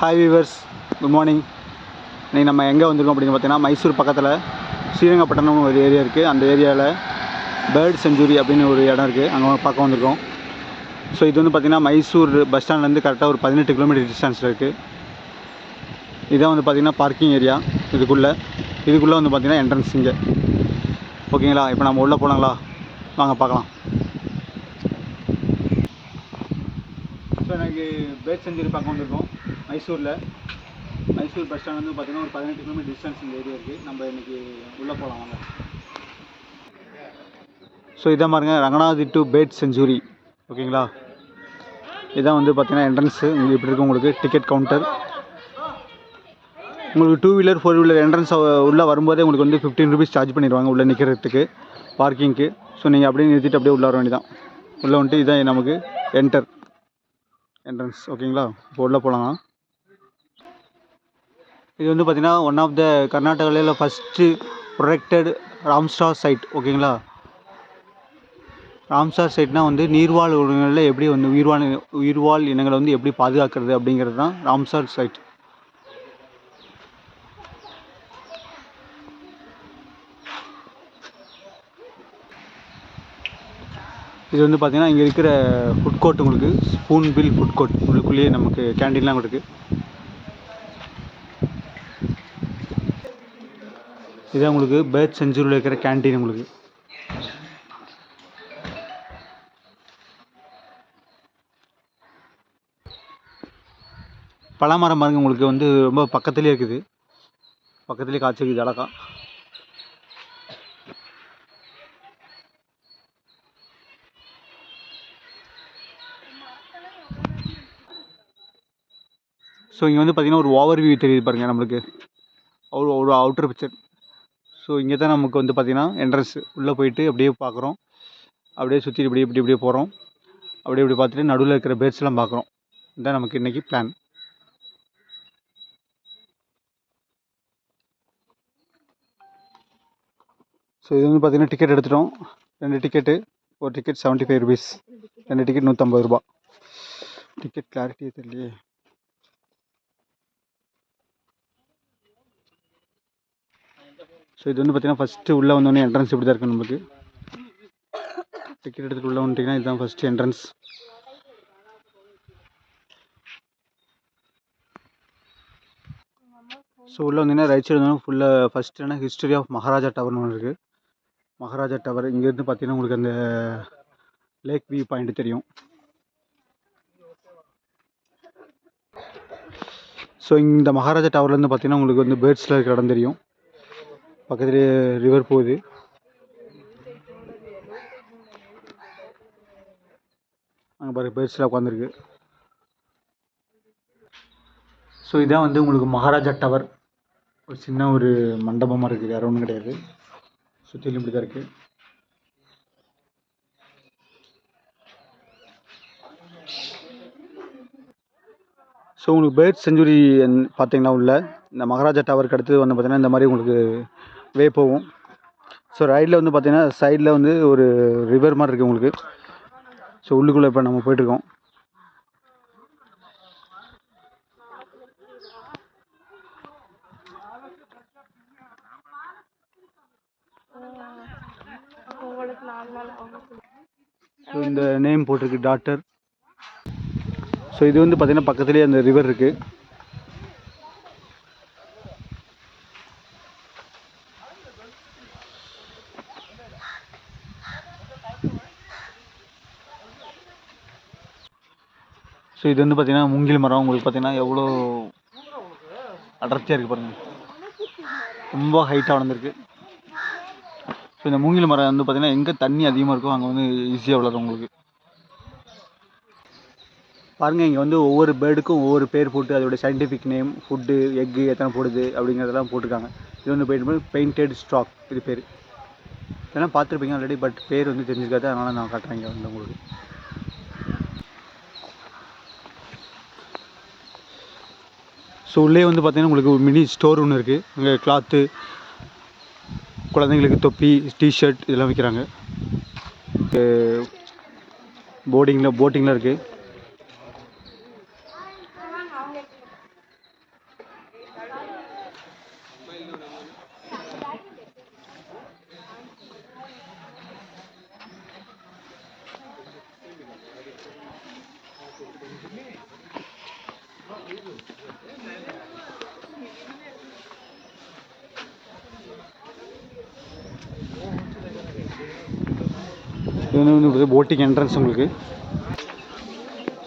Hi viewers, good morning. இன்றைக்கி நம்ம எங்கே வந்திருக்கோம் அப்படின்னு பார்த்தீங்கன்னா, மைசூர் பக்கத்தில் ஸ்ரீரங்கப்பட்டணம்னு ஒரு ஏரியா இருக்குது. அந்த ஏரியாவில் பேர்ட் செஞ்சுரி அப்படின்னு ஒரு இடம் இருக்குது, அங்கே பார்க்க வந்திருக்கோம். ஸோ இது வந்து பார்த்திங்கன்னா மைசூர் பஸ் ஸ்டாண்ட்லேருந்து கரெக்டாக ஒரு 18 கிலோமீட்டர் டிஸ்டன்ஸில் இருக்குது. இதான் வந்து பார்த்திங்கன்னா பார்க்கிங் ஏரியா. இதுக்குள்ளே வந்து பார்த்திங்கன்னா என்ட்ரன்ஸ் இங்கே. ஓகேங்களா, இப்போ நம்ம உள்ளே போனாங்களா, வாங்க பார்க்கலாம். ஸோ எனக்கு பேர்ட் செஞ்சுரி பார்க்க வந்திருக்கோம் மைசூர் பஸ் ஸ்டாண்ட் வந்து பார்த்திங்கன்னா ஒரு 18 கிலோமீட்டர் டிஸ்டன்ஸ் இந்த ஏரியா இருக்குது. நம்ம இன்றைக்கி உள்ளே போகலாம் வாங்க. ஸோ இதான் பாருங்க, ரங்கநாத் டு பேர்ட் செஞ்சுரி. ஓகேங்களா, இதான் வந்து பார்த்திங்கன்னா என்ட்ரன்ஸு. உங்களுக்கு இப்படி இருக்கும். உங்களுக்கு டிக்கெட் கவுண்டர். உங்களுக்கு 2 வீலர் 4 வீலர் என்ட்ரன்ஸ் உள்ளே வரும்போதே உங்களுக்கு வந்து 15 ரூபீஸ் சார்ஜ் பண்ணிடுவாங்க உள்ளே நிற்கிறதுக்கு, பார்க்கிங்க்கு. ஸோ நீங்கள் அப்படியே நிறுத்திட்டு அப்படியே உள்ளே வர வேண்டியதான். உள்ளே வந்துட்டு இதான் நமக்கு என்ட்ரன்ஸ். ஓகேங்களா, இப்போ உள்ளே போகலாம். இது வந்து பார்த்திங்கன்னா ஒன் ஆஃப் த கர்நாடகாவில் ஃபஸ்ட்டு ப்ரொடெக்டட் ராம்சார் சைட். ஓகேங்களா, ராம்சார் சைட்னால் வந்து நீர்வாழ் இனங்களில் எப்படி வந்து உயிர்வாழ் இனங்களை வந்து எப்படி பாதுகாக்கிறது அப்படிங்கிறது தான் ராம்சார் சைட். இது வந்து பார்த்திங்கன்னா இங்கே இருக்கிற ஃபுட் கோர்ட், உங்களுக்கு ஸ்பூன் பில் ஃபுட் கோர்ட். உள்ளுக்குள்ளேயே நமக்கு கேண்டீன்லாம் இருக்குது. இதான் உங்களுக்கு பேர்ட் செஞ்சுரியில் இருக்கிற கேண்டீன். உங்களுக்கு பலாமரம் பாருங்க, உங்களுக்கு வந்து ரொம்ப பக்கத்துலேயே இருக்குது. பக்கத்துலேயே காய்ச்சி இருக்குது அழகா. ஸோ இங்கே வந்து பார்த்திங்கன்னா ஒரு ஓவர் வியூ தெரியுது பாருங்கள் நம்மளுக்கு, ஒரு அவுட்டர் பிக்சர். ஸோ இங்கே தான் நமக்கு வந்து பார்த்திங்கன்னா என்ட்ரன்ஸ். உள்ளே போயிட்டு அப்படியே பார்க்குறோம், அப்படியே சுற்றி இப்படியே போகிறோம். இப்படி பார்த்துட்டு நடுவில் இருக்கிற பேர்ட்ஸ்லாம் பார்க்குறோம். இதுதான் நமக்கு இன்றைக்கி பிளான். ஸோ இது வந்து பார்த்திங்கன்னா டிக்கெட் எடுத்துட்டோம். 2 டிக்கெட்டு. ஒரு டிக்கெட் 75 ரூபீஸ், 2 டிக்கெட் 150 ரூபா. டிக்கெட் கிளாரிட்டியே தெரியலையே. ஸோ இது வந்து பார்த்திங்கன்னா ஃபஸ்ட்டு உள்ளே வந்தோடனே என்ட்ரன்ஸ் இப்படி தான் இருக்குது. நமக்கு டிக்கெட் எடுத்துகிட்டு உள்ளே வந்துட்டிங்கன்னா இதுதான் ஃபஸ்ட்டு என்ட்ரன்ஸ். ஸோ உள்ளே வந்தீங்கன்னா ரைட் சைடு வந்தோன்னா ஃபுல்லாக ஃபஸ்ட்டு என்ன ஹிஸ்டரி ஆஃப் மகாராஜா டவர்னு ஒன்று இருக்குது. மகாராஜா டவர் இங்கேருந்து பார்த்தீங்கன்னா உங்களுக்கு அந்த லேக் வியூ பாயிண்ட் தெரியும். ஸோ இந்த மகாராஜா டவர்லேருந்து பார்த்தீங்கன்னா உங்களுக்கு வந்து பேர்ட்ஸில் இருக்கிற இடம் தெரியும். பக்கத்துலேயே ரிவர் போகுது. அங்கே பாருங்கள் பேர்ட்ஸில் உட்காந்துருக்கு. ஸோ இதான் வந்து உங்களுக்கு மகாராஜா டவர். ஒரு சின்ன ஒரு மண்டபமாக இருக்குது, வேறு ஒன்றும் கிடையாது. சுற்றிலும் இப்படி தான் இருக்குது. ஸோ உங்களுக்கு பேர்ட் செஞ்சுரி பார்த்தீங்கன்னா உள்ள இந்த மகாராஜா டவருக்கு அடுத்து வந்து பார்த்திங்கன்னா இந்த மாதிரி உங்களுக்கு வே போகும். ஸோ ரைடில் வந்து பார்த்திங்கன்னா சைடில் வந்து ஒரு ரிவர் மாதிரி இருக்குது உங்களுக்கு. ஸோ உள்ளுக்குள்ளே இப்போ நம்ம போயிட்டுருக்கோம். ஸோ இந்த நேம் போட்டிருக்கு டாக்டர். ஸோ இது வந்து பார்த்திங்கன்னா பக்கத்துலேயே அந்த ரிவர் இருக்குது. ஸோ இது வந்து பார்த்திங்கன்னா மூங்கில் மரம். உங்களுக்கு பார்த்திங்கன்னா எவ்வளோ அடர்த்தியாக இருக்குது பாருங்கள், ரொம்ப ஹைட்டாக வளர்ந்துருக்கு. ஸோ இந்த மூங்கில் மரம் வந்து பார்த்திங்கன்னா எங்கே தண்ணி அதிகமாக இருக்கோ அங்கே வந்து ஈஸியாக வளரும் உங்களுக்கு. பாருங்கள், இங்கே வந்து ஒவ்வொரு பேர்டுக்கும் ஒவ்வொரு பேர் போட்டு அதோட சயின்டிஃபிக் நேம், ஃபுட்டு, எக்கு எத்தனை போடுது அப்படிங்கிறதெல்லாம் போட்டிருக்காங்க. இது வந்து பெயிண்டட் ஸ்டாக் இது பேர். இதெல்லாம் பார்த்துருப்பீங்க ஆல்ரெடி, பட் பேர் வந்து தெரிஞ்சுக்காது, அதனால் நான் காட்டுறேன் இங்கே வந்து உங்களுக்கு. ஸோ உள்ளே வந்து பார்த்திங்கன்னா உங்களுக்கு ஒரு மினி ஸ்டோர் ஒன்று இருக்குது. அங்கே கிளாத்து, குழந்தைங்களுக்கு தொப்பி, டிஷர்ட் இதெல்லாம் விற்கிறாங்க. போட்டிங்கில் இருக்குது. இது வந்து போட்டிங் என்ட்ரன்ஸ் உங்களுக்கு.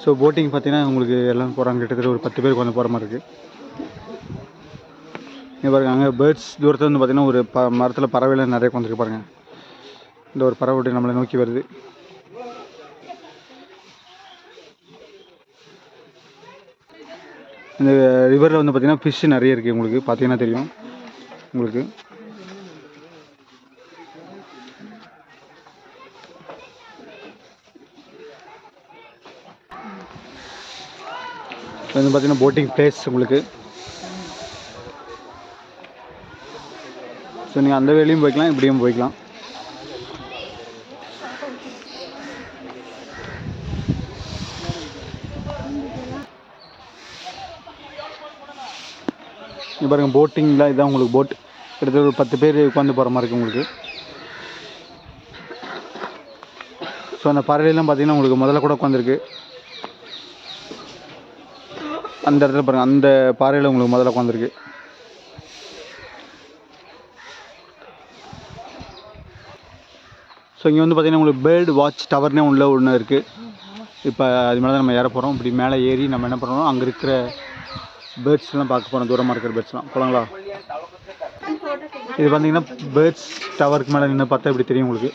ஸோ போட்டிங் பார்த்தீங்கன்னா உங்களுக்கு எல்லாம் போகிறாங்க, கிட்டத்தட்ட ஒரு 10 பேருக்கு வந்து போகிற மாதிரி இருக்குது. இங்கே பாருங்க, அங்கே பேர்ட்ஸ் தூரத்தில் வந்து பார்த்தீங்கன்னா ஒரு மரத்தில் பறவைலாம் நிறைய வந்துருக்கு பாருங்கள். இந்த ஒரு பறவை நம்மளை நோக்கி வருது. இந்த ரிவரில் வந்து பார்த்திங்கன்னா ஃபிஷ் நிறைய இருக்குது, உங்களுக்கு பார்த்தீங்கன்னா தெரியும் உங்களுக்கு. வந்து பார்த்தீங்கன்னா போட்டிங் பிளேஸ் உங்களுக்கு. ஸோ நீங்கள் அந்த வேலையும் போய்க்கலாம், இப்படியும் போய்க்கலாம். இங்கே பாருங்கள் போட்டிங்கில் இதுதான் உங்களுக்கு போட். கிட்டத்தட்ட ஒரு 10 பேர் உட்காந்து போகிற மாதிரி இருக்குது உங்களுக்கு. ஸோ அந்த பறவைலாம் பார்த்தீங்கன்னா உங்களுக்கு முதல்ல கூட உட்காந்துருக்கு. அந்த இடத்துல பாருங்கள், அந்த பாறையில் உங்களுக்கு முதல்ல உட்காந்துருக்கு. ஸோ இங்கே வந்து பார்த்திங்கன்னா உங்களுக்கு பேர்டு வாட்ச் டவர்னே உள்ள ஒன்று இருக்குது. இப்போ அது மேலே தான் நம்ம ஏற போகிறோம். இப்படி மேலே ஏறி நம்ம என்ன பண்ணுறோம், அங்கே இருக்கிற பேர்ட்ஸ்லாம் பார்க்க போகிறோம், தூரமாக இருக்கிற பேர்ட்ஸ்லாம். போகலாங்களா? இது பார்த்திங்கன்னா பேர்ட்ஸ் டவருக்கு மேலே நின்று பார்த்தா இப்படி தெரியும் உங்களுக்கு.